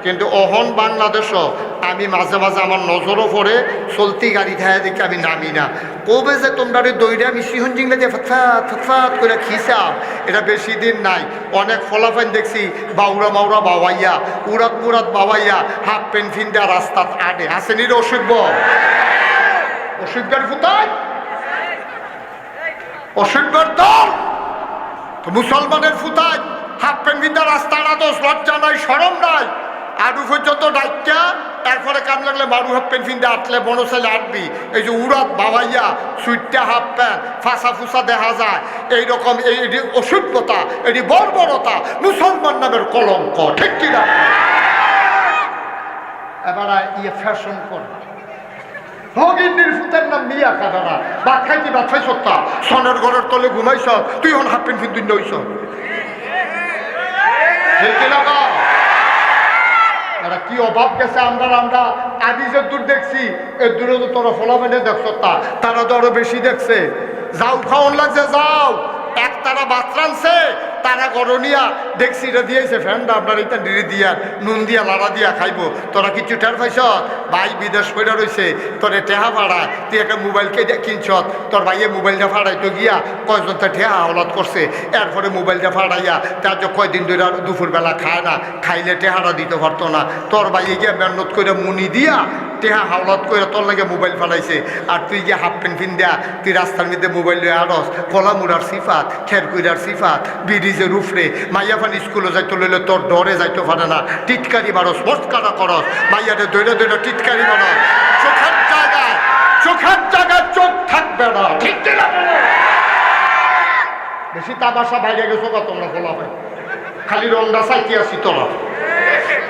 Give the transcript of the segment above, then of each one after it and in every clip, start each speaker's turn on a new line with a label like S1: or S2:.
S1: কিন্তু অহন বাংলাদেশও আমি মাঝে মাঝে আমার নজরও পড়ে চলতি গাড়ি ঠায় দেখে আমি নামি না। কবে যে তোমরা দইরে আমি সিহন জিংলা দিয়ে ফতফাত ফতফাত করে খিসাম, এটা বেশি দিন নাই। অনেক ফলাফাইন দেখছি বাউরা মাউরা বাবাইয়া, উড়াত মুরাত বাবাইয়া, হাফ প্যান্ট ফিন্দা রাস্তাত আডে আসেনি রে অসভ্য অসভ্যের ফুতায় অসভ্যের দল তো মুসলমানের ফুতায় হাফ প্যান্ট ফিন্দা রাস্তা আড়াতো লজ্জা নাই শরম নাই। আডু পর্যন্ত ডাইকা এরপরে কাম লাগলে মারু হাফ প্যান্ট ফিন্দে আটলে বনসাইলে আটবি। এই যে উড়াত বাবাইয়া সুইটটা হাফ প্যান্ট ফাঁসা ফুসা দেখা যায়, এইরকম এটি অসভ্যতা, এটি বর্বরতা, মুসলমান নামের কলঙ্ক, ঠিক কিনা? এবার ইয়ে ফ্যাশন করে ভগিনীর ফুতের নাম মিয়া কাদারা ভাত খাইতি ভাত খাই সত্তা সনের ঘরের তলে ঘুমাইছ তুই হন হাফ প্যান্ট ফিন্দিন নইছ, ঠিক কিনা? এরা কি অভাব গেছে আমরা আমরা আদি যে দূর দেখছি এর দূরে তো তোরা ফলাফেনে দেখছ তারা তো আরো বেশি দেখছে। যাও খাওয়ান লাগছে যাও এক তারা বাতরানছে তারা গরনিয়া দেখছি এটা দিয়েছে ফ্যানটা আপনার এটা ডিড়ি দিয়া নুন দিয়া লাড়া দিয়া খাইব। তোরা কিছু টের পাইছ ভাই বিদেশ করে রয়েছে তোরে টেহা ভাড়া তুই একটা মোবাইলকে কিনছ তোর ভাইয়ে মোবাইলটা ফাড়াইতো গিয়া কয়জন তা ঠেহা হাওলাত করছে এরপরে মোবাইলটা ফাড়াইয়া তার যে কয়দিন ধরে দুপুরবেলা খায় না, খাইলে টেহারা দিতে পারতো না, তোর ভাইয়ে গিয়া মেহনত করে মুনি দিয়া টেহা হাওলাত করে তোর লাগে মোবাইল ফাড়াইছে। আর তুই গিয়ে হাফ প্যান্ট ফিন দেয়া তুই রাস্তার মধ্যে মোবাইল লয়ে আরস কলামুড়ার সিফাত খেরকুইরার সিফাত ব্রিজের উফরে মাইয়া ফান স্কুলে যাইতে লইলে তোর ডরে যাইতে পারে না, টিটকারি মারস মস্কারা করস মাইয়ারে দৈরা দৈরা টিটকারি মারস, চোখের জায়গায় চোখ থাকবে না, ঠিক না? বেশি তামাশা বাইরে গেছো কা তোমরা বলা ভাই খালি রংটা চাইতে আসি তোরা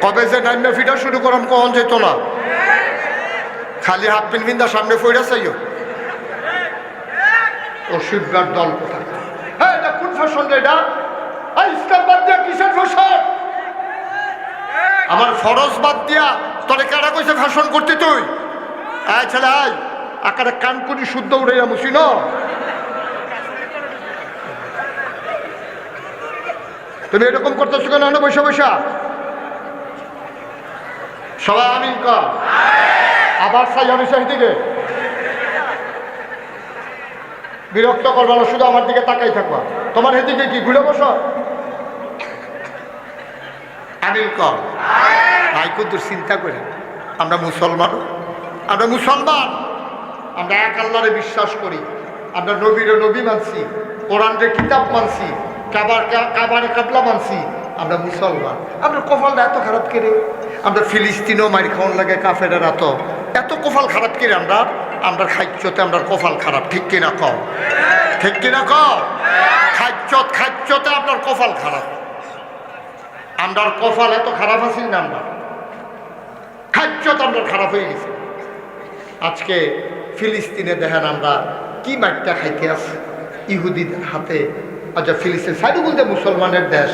S1: কবে যে নাইমে ফিটা শুরু করাম কখন যেত না খালি হাফ প্যান্ট বিন্দা সামনে ফইরা চাইও অসভ্যার দল কোথায়? হ্যাঁ এটা কোন ফ্যাশন রে? এটা ইসলাম বাদ দিয়া কিসের ফ্যাশন? আমার ফরজ বাদ দিয়া তোরে কারা কইছে ফ্যাশন করতে? তুই আয় ছেলে আয় আকারে কান করি শুদ্ধ উড়াইয়া মুছি ন তুমি এরকম করতেছো কেন? বৈশা বৈশা সবাই আমিন কর আবার চাই আমি সেই দিকে বিরক্ত করবা না, শুধু আমার দিকে তাকাই থাকবা। তোমার এদিকে কি ঘুরে বসো? আমিন কর ভাই কিন্তু চিন্তা করে আমরা মুসলমান, আমরা এক আল্লাহরে বিশ্বাস করি, আমরা নবীরে নবী মানছি, কোরআনরে কিতাব মানছি, কাবারে কাবলা মানছি, আমরা মুসলমান। আমরা কপালটা এত খারাপ করে আমরা ফিলিস্তিনও মারি খাওয়ান লাগে কাফেরের এত কপাল খারাপ করে আমরা খাইচ্যতে আমরা কপাল খারাপ, ঠিক কিনা কও? ঠিক কিনা কও? খাইচ্যতে আপনার কপাল খারাপ, আমরা কপাল এত খারাপ আছি না, আমরা খাইচ্যত আমরা খারাপ হয়ে গেছি। আজকে ফিলিস্তিনে দেখেন আমরা কি মাঠটা খাইতে আছে ইহুদিদের হাতে। আচ্ছা ফিলিস্তিন সাইডে বলতে মুসলমানের দেশ,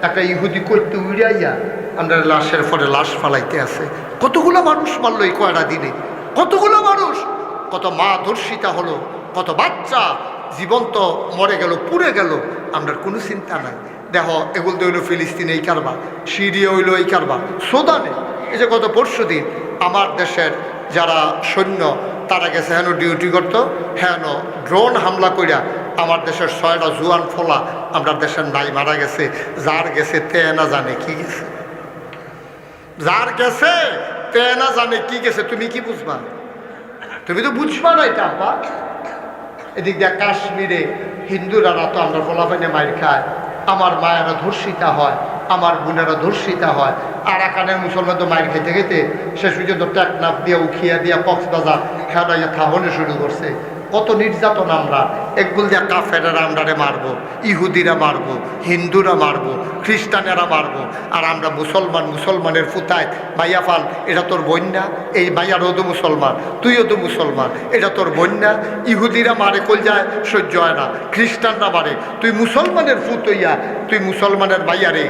S1: একটা ইহুদি করতে উড়াইয়া আমরা লাশের পরে লাশ ফালাইতে আছে। কতগুলো মানুষ মারলো এই কয়টা দিনে, কতগুলো মানুষ, কত মা ধর্ষিতা হলো, কত বাচ্চা জীবন্ত মরে গেল, পুড়ে গেল, আমরা কোনো চিন্তা নাই। দেখো এগুলো তো হইলো ফিলিস্তিনে এই কারবার, সিরিয়া হইলো এই কারবার, সুদানে এই যে গত পরশু দিন আমার দেশের যারা সৈন্য তারা গেছে হেন ডিউটি করতো, হেন ড্রোন হামলা কইরা আমার দেশের 6টা জুয়ান ফোলা আমরা দেশের নাই মারা গেছে। যার গেছে তে না জানে কি গেছে, যার গেছে তে না জানে কি গেছে। তুমি কি বুঝবা? তুমি তো বুঝবা না এটা। আব্বা এদিক দিয়ে কাশ্মীরে হিন্দুরা তো আমরা ফলাফাইনে মাইর খায়, আমার মায়েরা ধর্ষিতা হয়, আমার বোনেরা ধর্ষিতা হয়। আর এখানে মুসলমান তো মায়ের খেতে খেতে শেষ পর্যন্ত টেকনাফ দিয়ে উখিয়া দিয়া কক্সবাজার খেলাইয়া খাওয়ানো শুরু করছে। কত নির্যাতন! আমরা একগুল দিয়া কাফেরেরা আমরারে মারবো, ইহুদিরা মারবো, হিন্দুরা মারবো, খ্রিস্টানেরা মারবো, আর আমরা মুসলমানের ফুতায় ভাইয়া ফাল এটা তোর বন্যা, এই ভাইয়ারও তো মুসলমান, তুইও তো মুসলমান, এটা তোর বন্যা। ইহুদিরা মারে কল যায় সহ্য হয় না, খ্রিস্টানরা মারে, তুই মুসলমানের ফুত হইয়া তুই মুসলমানের ভাইয়ারে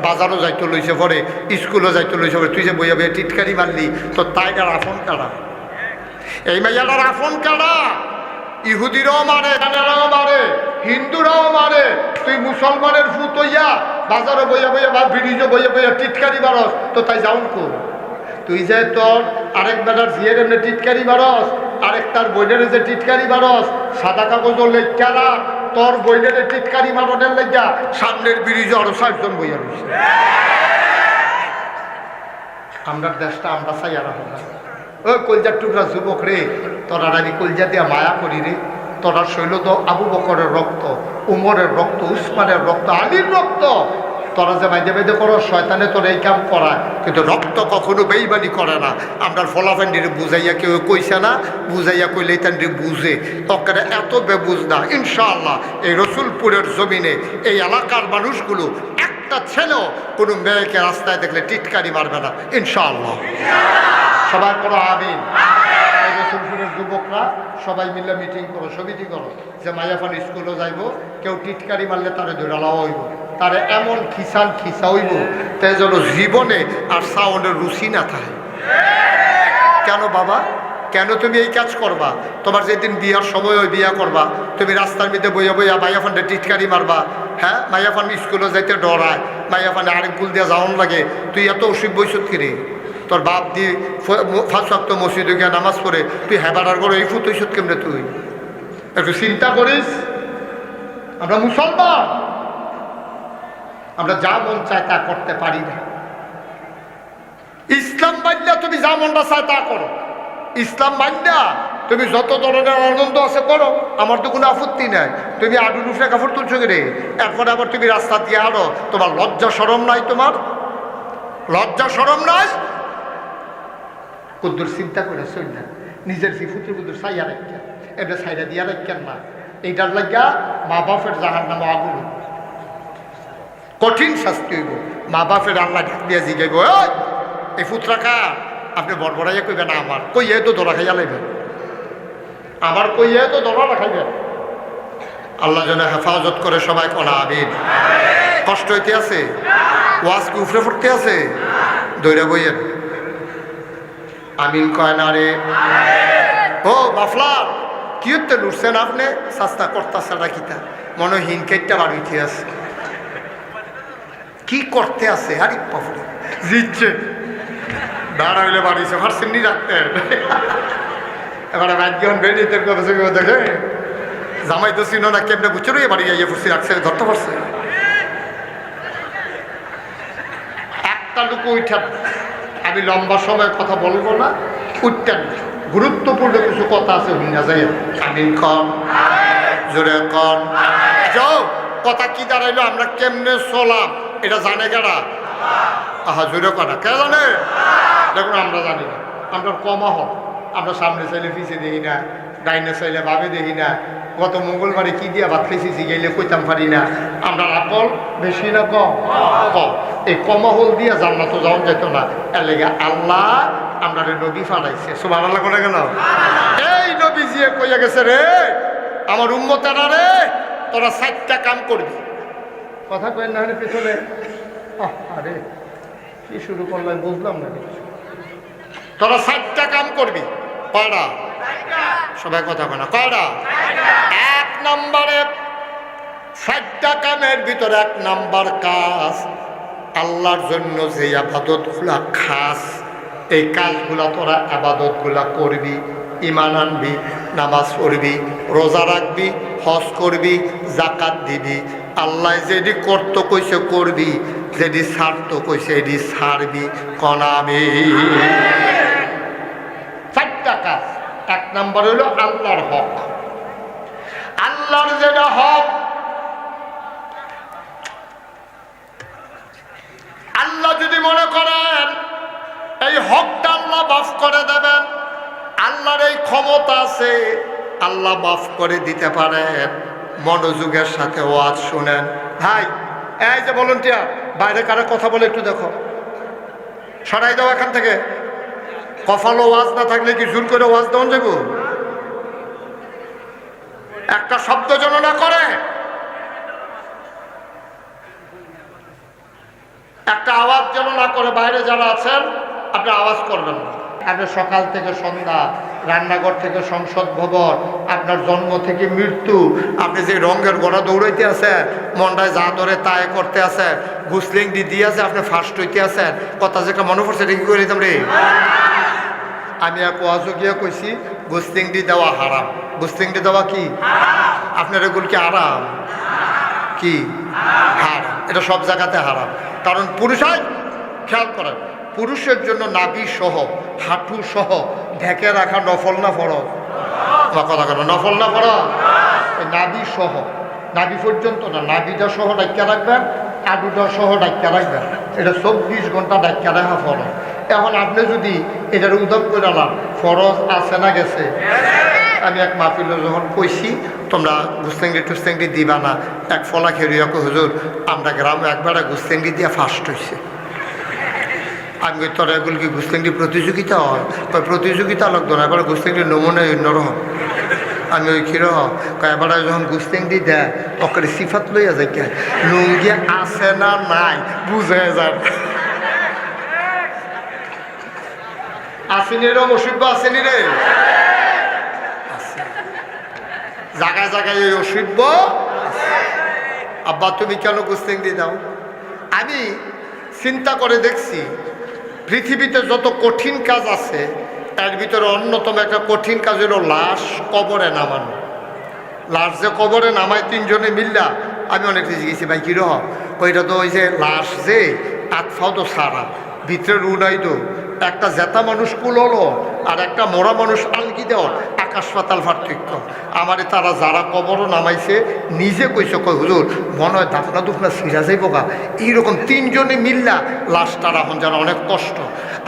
S1: বাজারও যাইতে লইছে পরে, স্কুলও যাইতে লইছে পরে, তুই যে বইয়া বইয়া টিটকারি মারলি, তোর তাইটার আফন কারা? এই মাইয়াটার আফন কারা? ইহুদিরাও মারে, মারে, হিন্দুরাও মারে, তুই মুসলমানের ফুত হইয়া বাজারে বইয়া বইয়া বা ব্রিজে বইয়া বইয়া টিটকারি বারস তো তাই যাউন কো তুই যে তোর আরেক বেটার জিয়ের এমনি টিটকারি বারস আরেক তার বইনের যে টিটকারি বারস সাদা কাগজ লেখারা তোর বইনের টিটকারি মারনের লেগা সামনের ব্রিজে আরো 60 জন বইয়া রয়েছে। আমরা দেশটা আমরা চাই আর ওই কলজার টুকরা যুবক রে তোরা আমি কলজা দিয়া মায়া করি রে তোরা শৈল তো আবু বকরের রক্ত, উমরের রক্ত, উসমানের রক্ত, আলীর রক্ত। তোরা যে বাইদে বাইদে করো শয়তানে তোর এই কাম করায়, কিন্তু রক্ত কখনো বেইমানি করে না। আমরা ফলাফান্ডিরে বুঝাইয়া কেউ কইছে না, বুঝাইয়া কইলেই তান্ডি বুঝে তখন এত বেবুঝ না। ইনশাআল্লাহ এই রসুলপুরের জমিনে এই এলাকার মানুষগুলো একটা ছেলেও কোনো মেয়েকে রাস্তায় দেখলে টিটকারি মারবে না ইনশাআল্লাহ। সবাই করো আমিন। রসুলপুরের যুবকরা সবাই মিলে মিটিং করো, সমিতি করো যে মায়াফান স্কুলে যাইব, কেউ টিটকারি মারলে তারে ধরালা হইব, তারে এমন খিসান খিসা হইব তাই যেন জীবনে আর সাউন্ডের রুচি না থাকে। কেন বাবা, কেন তুমি এই কাজ করবা? তোমার যেদিন বিয়ার সময় ওই বিয়া করবা, তুমি রাস্তার মধ্যে বইয়া বইয়া মাইয়াফানটা টিটকারি মারবা। হ্যাঁ, মাইয়াফান স্কুলে যাইতে ডরায়, মাইয়াফানে আরেক গুল দিয়ে যাওয়ান লাগে, তুই এত অসুখ বৈশুত কিরে? তোর বাপ দিয়ে 5 ওয়াক্ত মসজিদে গিয়ে নামাজ পড়ে তুই হেবাটার করে এই ফুট ওইসুত কেমনে? তুই একটু চিন্তা করিস। আমরা মুসলমান, আমরা যা মন চায় তা করতে পারি না। ইসলাম মান্যা তুমি যা মনটা চায় তা করো, ইসলাম মান্যা তুমি যত ধরনের আনন্দ আছে করো, আমার তো কোনো আপত্তি নাই। তুমি আডুর উপরে কাপড় তুলছো রে, এরপরে আবার তুমি রাস্তা দিয়ে আনো, তোমার লজ্জা শরম নাই? তোমার লজ্জা শরম নাই? কুদ্দুর চিন্তা করে চল না, নিজের ফিফুতুর কুদ্দুর সাইয়া রাখেন, এটা সাইডা দিয়া রাখেন না। এইটার লাগিয়া মা বাপের জাহার নামে আগুন, কঠিন শাস্তি হইব। মা বাপের আল্লাহ ঢাক দিয়া জিগাইব, এই ফুতরাকা আপনি বড়বড়াইয়া কইবেন আমার কইয়ে তো ধরা খাইয়া লাইবেন, আমার কইয়ে তো ধরা রাখাইবেন। আল্লাহ যেন হেফাজত করে। সবাই কোনা আমিন। কষ্ট হইতে আছে, ওয়াজ কি উফরে ফুটতে আছে? দৈরা বইয়ের আমিন কয় না রে। ও মাফলার কি হতে লুটছেন আপনি? সাস্তা করতেছে কিতা মনে হিনকেটটা বাড়ি উঠে আছে, কি করতে আছে? আরে পাফলে জিতছে দাঁড়া হইলে বাড়িছে ভার্সেননি রাখতেন। এবারে ভাগ্যন বেরিয়েদের কথা দেখে জামাই তো চিনো না, কেমনে বুঝছো রে বাড়ি যাইয়ে ফুসি রাখছে, ধরতে পারছে একটা লুকু উঠান। আমি লম্বা সময় কথা বলবো না, উঠতেন গুরুত্বপূর্ণ কিছু কথা আছে হুইনা যাই। আমিন কন, জোরে কন। যাও কথা কি দাঁড়াইলো, আমরা কেমনে চলাম এটা জানে কারা? আহা জোরে কনা কে জানে? দেখুন আমরা জানি না, আমরা কমা হোক, আমরা সামনে চাইলে পিছিয়ে দেখি না, ডাইনে চাইলে ভাবে দেখি না, গত মঙ্গলবারে কি দিয়া ভাত খাইছি জিগাইলে কইতাম পারি না। আমরা আকল বেশি না কম? কম। এই কমহল দিয়া জান্নাত যাওয়া যেত না, এর লেগে আল্লাহ আমরা নবী ফাড়াইছে। সুবহানাল্লাহ করে কেন? এই নবী জিয়ে কইয়া গেছে রে আমার উম্মতেরা রে, তোরা 4টা কাম করবি। কথা কই না হলে পেছনে আরে কি শুরু করলাম বুঝলাম না। তোরা 4টা কাম করবি। কয়টা? সবাই কথা কয় না, কয়টা? 1 নম্বরে 4টা কামের ভিতরে 1 নম্বর কাজ, আল্লাহর জন্য যে আবাদতগুলা খাস, এই কাজগুলা তোরা আবাদতগুলা করবি। ইমান আনবি, নামাজ পড়বি, রোজা রাখবি, হজ করবি, জাকাত দিবি। আল্লাহ যেটি করতে কইছে করবি, যেটি ছাড়তো কইছে এটি ছাড়বি। কনামি 4টা কাজ। 1 নম্বর হইল আল্লাহর হক। আল্লাহর যেটা হক, আল্লাহ যদি মনে করেন এই হকটা আল্লাহ মাফ করে দেবেন, আল্লাহর এই ক্ষমতা আছে, আল্লাহ মাফ করে দিতে পারেন। মনোযোগের সাথে ওয়াজ শুনেন। ভাই এই যে ভলান্টিয়ার বাইরে কারো কথা বলে একটু দেখো, সরাই দাও এখান থেকে। কফালো ওয়াজ না থাকলে কি জোর করে ওয়াজ দেওয়া যাবো? একটা শব্দ যেন না করে, একটা আওয়াজ যেন না করে। বাইরে যারা আছেন আপনি আওয়াজ করবেন না। আপনি সকাল থেকে সন্ধ্যা রান্নাঘর থেকে সংসদ ভবন, আপনার জন্ম থেকে মৃত্যু, আপনি যে রঙের গড়া দৌড়াইতে আছেন, মন্ডায় যা ধরে তাই করতে আছেন, গুসলিং দিয়ে আছে, আপনি ফার্স্ট হইতে আছেন, কথা যেটা মনে পড়ছে এটা কি করে দিতাম রে? আমি এক ওয়াজও গিয়ে কইছি গুসলিং দেওয়া হারাম। গুসলিং দেওয়া কি আপনার এগুলো কি আরাম? কি হারাম? এটা সব জায়গাতে হারাম। কারণ পুরুষাই খেয়াল করেন, পুরুষের জন্য নাভি সহ হাঁটু সহ ঢেকে রাখা নফল না ফরজ? কথা কেন নফল না ফরজ? নাভি সহ, নাভি পর্যন্ত না, নাভিটা সহ ডাক্কা রাখবেন, আডুটা সহ ডাক্কা রাখবেন, এটা 24 ঘন্টা ডাক্কা রাখা ফরজ। এখন আপনি যদি এটার উদ্যোগ করে আলাম, ফরজ আছে না গেছে? আমি এক মাহফিলে যখন কইছি তোমরা গুস্তেঙ্গি টুস্তেঙ্গি দিবা না, এক ফলা খেরিয়াকে হুজুর আমরা গ্রামে একবার গুস্তেঙ্গি দিয়া ফার্স্ট হয়েছে। আমি কই তোর এগুলো কি গুস্তেঙ্গি প্রতিযোগিতা হয়? প্রতিযোগিতা লাগতো না, এবার গুস্তেঙ্গির নমুনা অন্যরকম। আমি ওই কিরহ এবার যখন গুস্তেঙ্গি দেয় ওকে সিফাত লইয়া যায়, কে লুঙ্গি আছে না নাই বুঝে যায়। আসেনি রে অসভ্য, আসেনি রে, জায়গায় জায়গায় এই অসভ্য। আব্বা তুমি কেন গুস্তেঙ্গি দাও? আমি চিন্তা করে দেখছি পৃথিবীতে যত কঠিন কাজ আছে তার ভিতরে অন্যতম একটা কঠিন কাজ হলো লাশ কবরে নামানো। লাশ যে কবরে নামায় 3 জনে মিল্লা, আমি অনেক কিছু গেছি ভাই কিরহ ওইটা তো ওই যে লাশ যে আতফাও তো সারা ভিতরে রুনাই তো একটা জেতা মানুষ কুললো আর একটা মরা মানুষ আলগি দেওয়া আকাশ পাতাল পার্থক্য। আমারে তারা যারা কবরও নামাইছে নিজে কইছে, কই হুজুর মনে হয় দাফনা দুফনা সিরা যাইব গা, এইরকম 3 জনে মিল্লা লাশটা রাখুন যেন অনেক কষ্ট।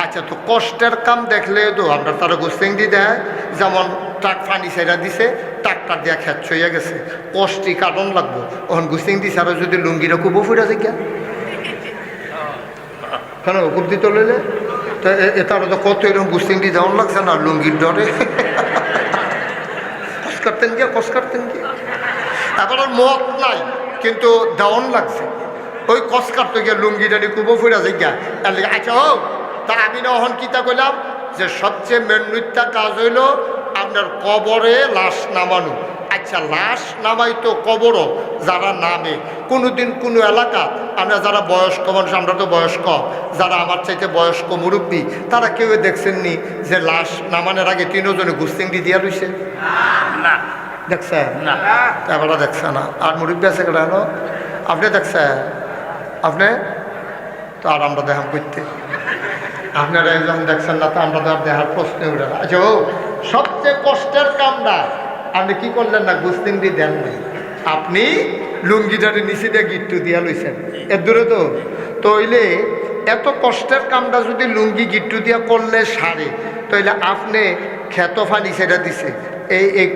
S1: আচ্ছা তো কষ্টের কাম দেখলে তো আমরা তারা গুস্তেঙ্গি দেয়, যেমন ট্রাক ফানি সেরা দিছে, ট্রাকটার দিয়া খেত হইয়া গেছে, কষ্টি কারণ লাগবো। ওখান গুস্তেঙ্গি ছাড়া যদি লুঙ্গিটা কুবো ফুরা যায় কেন কেন খুব দিতে লইলে তো তারা তো কত এরকম গুস্তেঙ্গি দেওয়ান লাগছে না লুঙ্গির ডরে। কষ কাটতেন গিয়া, কষ কাটতেন গিয়া, এখন আর মত নাই কিন্তু দেওয়ান লাগছে। ওই কষ কাটতে গিয়া লুঙ্গিটা নিয়ে কুবো ফুরা যায় গিয়া। আচ্ছা হোক, তা আমি না ওখান কিতা কইলাম যে সবচেয়ে মেন্যুত্তা কাজ হইল আপনার কবরে লাশ নামানো। আচ্ছা লাশ নামাই তো কবরও যারা নামে কোনোদিন কোনো এলাকা, আমরা যারা বয়স্ক মানুষ, আমরা তো বয়স্ক, যারা আমার চাইতে বয়স্ক মুরব্বী তারা কেউ দেখছেননি যে লাশ নামানোর আগে 3 জনে গুস্তেঙ্গি দিয়া রইছে? না দেখছেন না, এবার দেখছে না। আর মুরব্বী আছে কেন আপনি দেখছেন? আপনি তো আর আমরা দেখাম করতে, আপনারা একজন দেখছেন না, তো আমরা তো আর দেখার প্রশ্ন উঠে না। আচ্ছা ও সবচেয়ে কষ্টের কামটা আপনি কি করলেন না, গুস্তেঙ্গি দেন নাই, আপনি লুঙ্গিটারে নিচে দিয়ে গিট্টু দিয়া লইছেন এর দূরে তো তইলে এত কষ্টের কামটা যদি লুঙ্গি গিট্টু দিয়া করলে সারে, তাইলে আপনি খেত ফানি সেটা দিছে, এই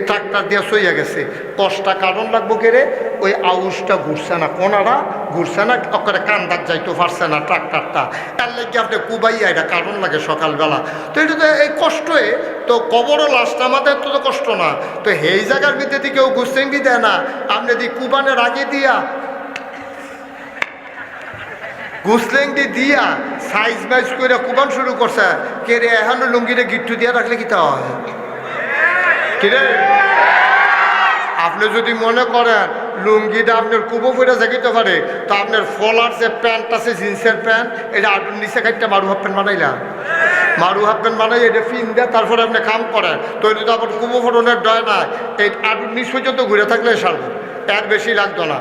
S1: ট্রাক্টর দিয়া সইয়া গেছে, কষ্টা কারণ লাগবো কেড়ে ওই আউসটা ঘুরছে না, কোনারা ঘুরছে না, ওখানে কান্দার যাইতে পারছে না ট্রাক্টরটা, তার লাগে আপনি কুবাইয়া এটা কারণ লাগে সকালবেলা। তো এটা তো এই কষ্টে তো কবরও লাশটা আমাদের তো কষ্ট না, তো এই জায়গার ভিতরে দিয়ে কেউ গুস্তেঙ্গি দেয় না, আপনি দি কুবানের আগে দিয়া গুসলেঙ্গি দিয়া সাইজ বাইজ করে কুবান শুরু করছে, কে রে এখনো লুঙ্গিটা গিট্টু দিয়া রাখলে কি তা হয়? কিরে আপনি যদি মনে করেন লুঙ্গিটা আপনার কুবো ফেরা জাগিতে পারে, তো আপনার ফলার যে প্যান্ট আছে জিন্সের প্যান্ট, এটা আপনার নিচে খাইতে মারু হাফ প্যান্ট বানাইলাম, মারু হাফ প্যান্ট বানাই এটা ফিন দেয়, তারপরে আপনি কাম করেন, তো এটা তো আপনার কুবো ফোটনের ডয় না, এই আটুর নিচ পর্যন্ত ঘুরে থাকলে সারবো, এর বেশি লাগতো না।